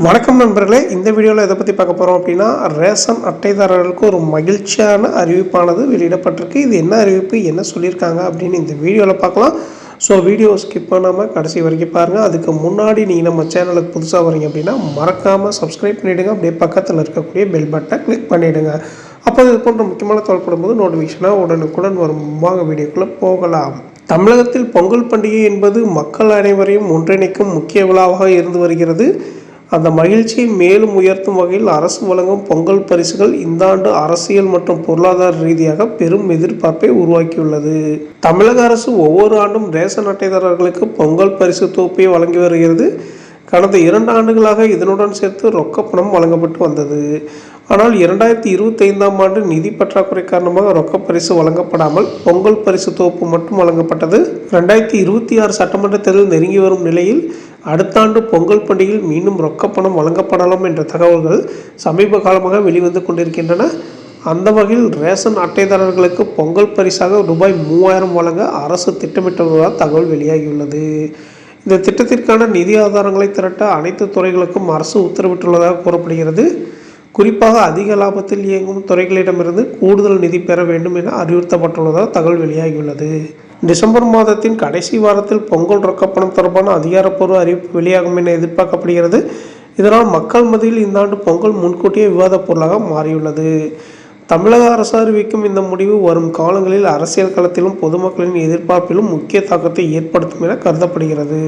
வணக்கம் நண்பர்களே, இந்த வீடியோவில் எதை பற்றி பார்க்க போகிறோம் அப்படின்னா, ரேஷன் அட்டைதாரர்களுக்கு ஒரு மகிழ்ச்சியான அறிவிப்பானது வெளியிடப்பட்டிருக்கு. இது என்ன அறிவிப்பு, என்ன சொல்லியிருக்காங்க அப்படின்னு இந்த வீடியோவில் பார்க்கலாம். ஸோ வீடியோ ஸ்கிப் பண்ணாமல் கடைசி வரைக்கும் பாருங்கள். அதுக்கு முன்னாடி நீங்கள் நம்ம சேனலுக்கு புதுசாக வரீங்க அப்படின்னா மறக்காமல் சப்ஸ்கிரைப் பண்ணிவிடுங்க. அப்படியே பக்கத்தில் இருக்கக்கூடிய பெல் பட்டனை கிளிக் பண்ணிவிடுங்க. அப்போ இது போன்ற முக்கியமான தகவல் போது நோட்டிஃபிகேஷனாக உடனுக்குடன் வரும். வாங்க வீடியோக்குள்ளே போகலாம். தமிழகத்தில் பொங்கல் பண்டிகை என்பது மக்கள் அனைவரையும் ஒன்றிணைக்கும் முக்கிய விழாவாக இருந்து வருகிறது. அந்த மகிழ்ச்சியை மேலும் உயர்த்தும் வகையில் அரசு வழங்கும் பொங்கல் பரிசுகள் இந்த ஆண்டு அரசியல் மற்றும் பொருளாதார ரீதியாக பெரும் எதிர்பார்ப்பை உருவாக்கியுள்ளது. தமிழக அரசு ஒவ்வொரு ஆண்டும் ரேஷன் அட்டைதாரர்களுக்கு பொங்கல் பரிசு தொகுப்பை வழங்கி வருகிறது. கடந்த 2 ஆண்டுகளாக இதனுடன் சேர்த்து ரொக்க பணம் வழங்கப்பட்டு வந்தது. ஆனால் 2025ஆம் ஆண்டு நிதி பற்றாக்குறை காரணமாக ரொக்க பரிசு வழங்கப்படாமல் பொங்கல் பரிசு தொகுப்பு மட்டும் வழங்கப்பட்டது. 2026 சட்டமன்ற தேர்தல் நெருங்கி வரும் நிலையில் அடுத்த ஆண்டு பொங்கல் பண்டிகையில் மீண்டும் ரொக்க பணம் வழங்கப்படலாம் என்ற தகவல்கள் சமீப காலமாக வெளிவந்து கொண்டிருக்கின்றன. அந்த வகையில் ரேஷன் அட்டைதாரர்களுக்கு பொங்கல் பரிசாக ரூபாய் 3000 வழங்க அரசு திட்டமிட்டுள்ளதாக தகவல் வெளியாகியுள்ளது. இந்த திட்டத்திற்கான நிதி ஆதாரங்களை திரட்ட அனைத்து துறைகளுக்கும் அரசு உத்தரவிட்டுள்ளதாக கூறப்படுகிறது. குறிப்பாக அதிக லாபத்தில் இயங்கும் துறைகளிடமிருந்து கூடுதல் நிதி பெற வேண்டும் என அறிவுறுத்தப்பட்டுள்ளதாக தகவல் வெளியாகியுள்ளது. டிசம்பர் மாதத்தின் கடைசி வாரத்தில் பொங்கல் ரொக்கப்பணம் தொடர்பான அதிகாரப்பூர்வ அறிவிப்பு வெளியாகும் என எதிர்பார்க்கப்படுகிறது. இதனால் மக்கள் மத்தியில் இந்த ஆண்டு பொங்கல் முன்கூட்டியே விவாதப் பொருளாக மாறியுள்ளது. தமிழக அரசு அறிவிக்கும் இந்த முடிவு வரும் காலங்களில் அரசியல் களத்திலும் பொதுமக்களின் எதிர்பார்ப்பிலும் முக்கிய தாக்கத்தை ஏற்படுத்தும் என கருதப்படுகிறது.